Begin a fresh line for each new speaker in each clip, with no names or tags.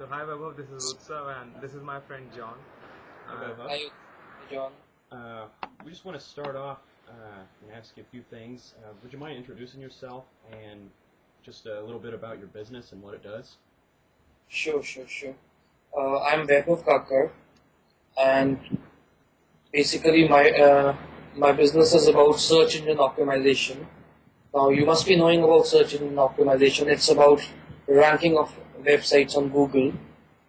So hi Vaibhav, this is Utsav and this is my friend John.
Hi, Vaibhav.
Hi, John.
Uh, we just want to start off and ask you a few things. Would you mind introducing yourself and just a little bit about your business and what it does?
Sure. I'm vaibhav kakkar, and basically my business is about search engine optimization. Now you must be knowing about search engine optimization. It's about ranking of websites on Google.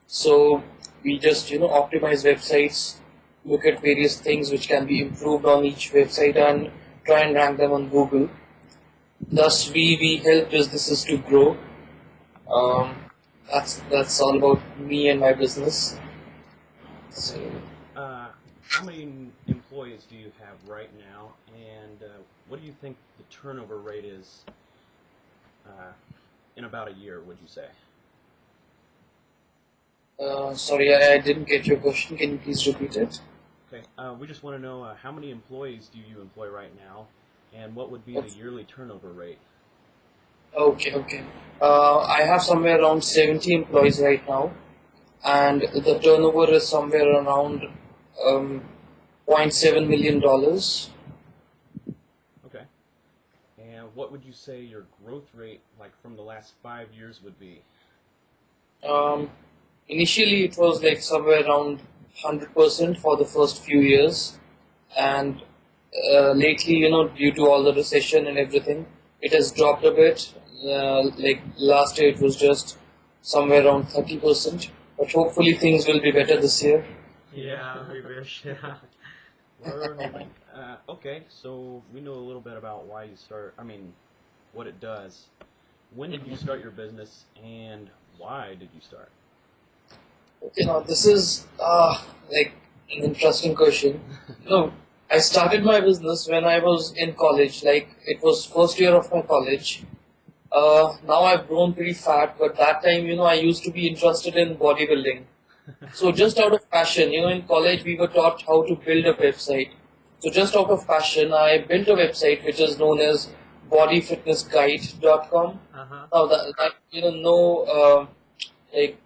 So we just optimize websites, look at various things which can be improved on each website, and try and rank them on Google. Thus, we help businesses to grow. Um, that's all about me and my business. So,
How many employees do you have right now, and what do you think the turnover rate is in about a year, would you say?
sorry, I didn't get your question. Can you please repeat it?
Okay. We just want to know how many employees do you employ right now, and what would be the yearly turnover rate?
Okay. I have somewhere around 70 employees right now, and the turnover is somewhere around $0.7 million.
Okay. And what would you say your growth rate, like from the last 5 years, would be?
Um, Initially, it was like somewhere around 100% for the first few years, and lately, due to all the recession and everything, it has dropped a bit. Like last year, it was just somewhere around 30%, but hopefully things will be better this year.
Yeah, we wish. Yeah.
We're hoping. Okay, so we know a little bit about why you start. I mean, what it does. When did you start your business, and why did you start?
Okay, now this is like an interesting question. I started my business when I was in college. Like it was first year of my college. Now I've grown pretty fat, but that time, I used to be interested in bodybuilding. So just out of passion, in college we were taught how to build a website. So just out of passion, I built a website which is known as bodyfitnessguide.com.
Uh-huh.
Now that no like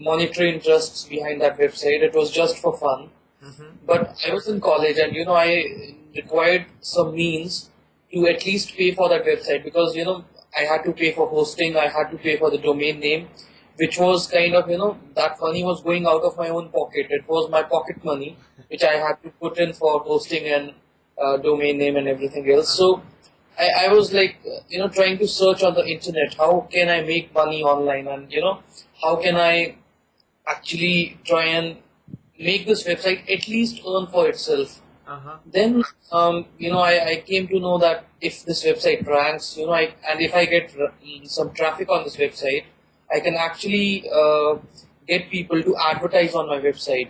monetary interests behind that website. It was just for fun.
Mm-hmm.
But I was in college, and I required some means to at least pay for that website, because I had to pay for hosting, I had to pay for the domain name, which was kind of that money was going out of my own pocket. It was my pocket money which I had to put in for hosting and domain name and everything else. So I was like trying to search on the internet, how can I make money online, and how can I actually try and make this website at least earn for itself.
Uh-huh.
Then, I came to know that if this website ranks, and if I get some traffic on this website, I can actually get people to advertise on my website.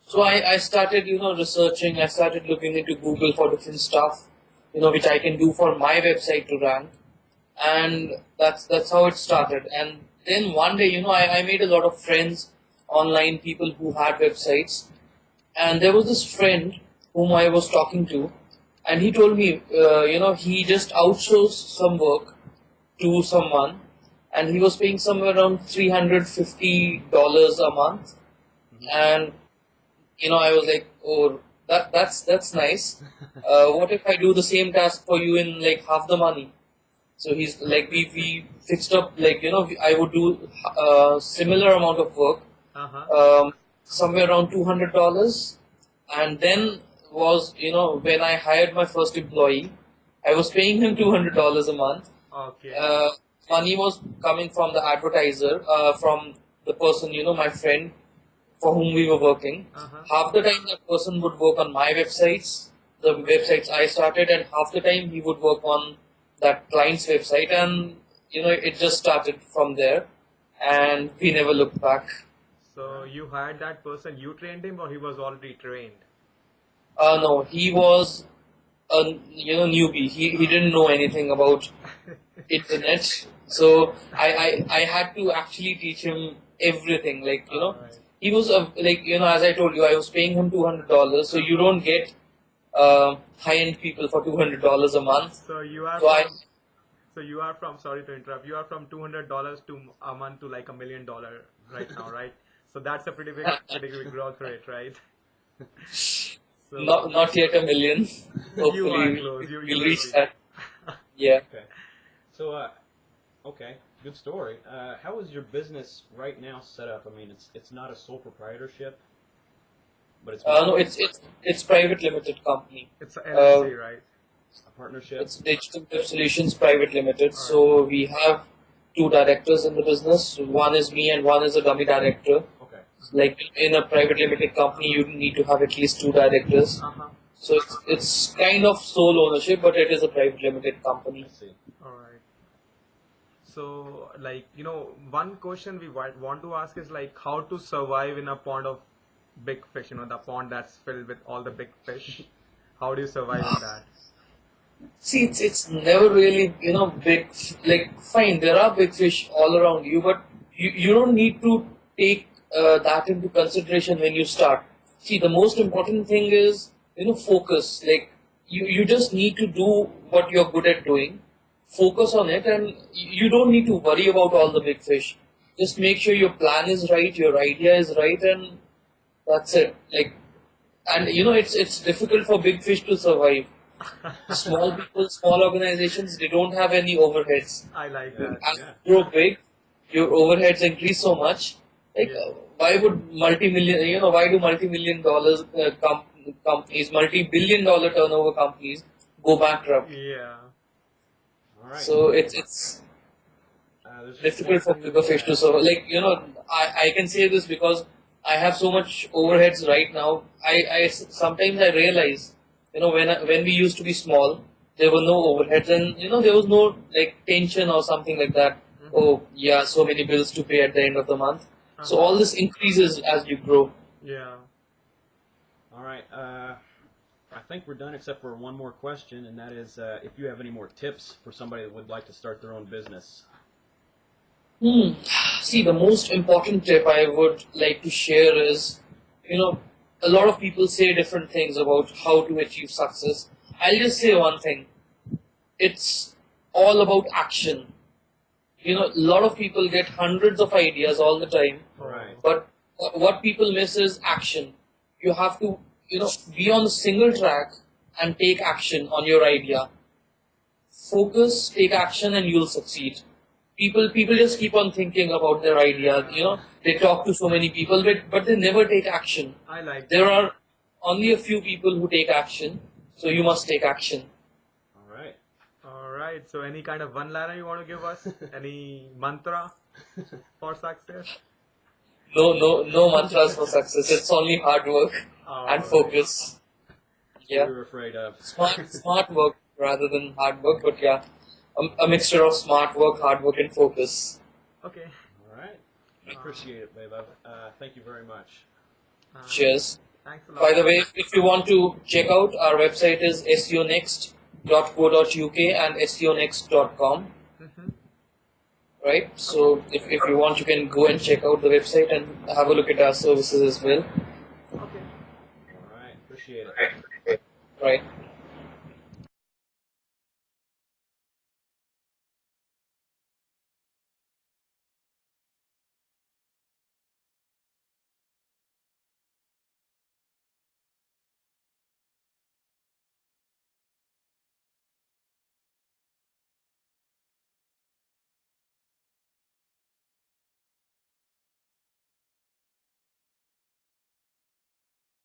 So I started, researching. I started looking into Google for different stuff, which I can do for my website to rank, and that's how it started. And then one day, I made a lot of friends online, people who had websites, and there was this friend whom I was talking to, and he told me, he just outsourced some work to someone, and he was paying somewhere around $350 a month, and I was like, oh, that's nice. What if I do the same task for you in like half the money? So he's like, we fixed up, like I would do similar amount of work,
Uh-huh.
somewhere around $200, and then was when I hired my first employee, I was paying him $200 a month.
Okay.
Money was coming from the advertiser, from the person, my friend for whom we were working.
Uh-huh.
Half the time that person would work on my websites, the websites I started, and half the time he would work on that client's website, and it just started from there, and we never looked back.
So you hired that person, you trained him or he was already trained?
No, he was a newbie. He didn't know anything about internet, so I had to actually teach him everything. Like
Alright.
he was like as I told you, I was paying him $200, so you don't get high-end people for $200 a month.
So you are
So I
from sorry to interrupt, you are from $200 to a month to like $1 million right now, right? So that's a pretty big growth rate, right? So
Not yet a million.
you
Hopefully
are
we'll,
close. You
we'll
will
reach
be.
that. Yeah.
Okay. So, okay, good story. How is your business right now set up? I mean, it's not a sole proprietorship, but it's
No, it's private limited company.
It's a LLC, right?
a partnership.
It's Digital Web Solutions Private Limited.
Alright.
So we have two directors in the business. One is me and one is a dummy director.
Okay.
Like in a private limited company, you need to have at least two directors.
Uh-huh.
So it's kind of sole ownership, but it is a private limited company.
I see.
All right. So, like, one question we want to ask is like how to survive in a pond of big fish, the pond that's filled with all the big fish. How do you survive in that?
See, it's never really big. Like fine, there are big fish all around you, but you don't need to take that into consideration when you start. See, the most important thing is focus. Like you just need to do what you're good at doing. Focus on it, and you don't need to worry about all the big fish. Just make sure your plan is right, your idea is right, and that's it. Like, and it's difficult for big fish to survive. Small people, small organizations, they don't have any overheads.
I like that.
As
Yeah.
you grow big, your overheads increase so much. Like, why would why do multi-million dollars companies, multi-billion dollar turnover companies go bankrupt?
Yeah.
All right.
So it's
There's just
difficult
one
for
thing
bigger fish to survive. Like, I can say this because I have so much overheads right now. Sometimes I realize, when we used to be small, there were no overheads, and there was no like tension or something like that. Oh yeah, so many bills to pay at the end of the month. So all this increases as you grow.
Yeah.
All right. I think we're done except for one more question, and that is if you have any more tips for somebody that would like to start their own business.
See, the most important tip I would like to share is, a lot of people say different things about how to achieve success. I'll just say one thing. It's all about action. A lot of people get hundreds of ideas all the time,
Right.
but what people miss is action. You have to, be on a single track and take action on your idea. Focus, take action, and you'll succeed. People just keep on thinking about their idea. They talk to so many people, but they never take action.
I like that.
There are only a few people who take action, so you must take action.
All right.
All right. So, any kind of one-liner you want to give us? Any mantra for success?
No mantras for success. It's only hard work and focus. Yeah,
We were afraid of.
smart work rather than hard work, but yeah, a mixture of smart work, hard work, and focus.
Okay.
All right. I appreciate it, Vaibhav. Thank you very much.
Cheers.
Thanks a lot.
By the way, if you want to check out, our website is seonext.co.uk and seonext.com.
Mhm.
Right? So if you want, you can go and check out the website and have a look at our services as well.
Okay.
All right. Appreciate it.
Right?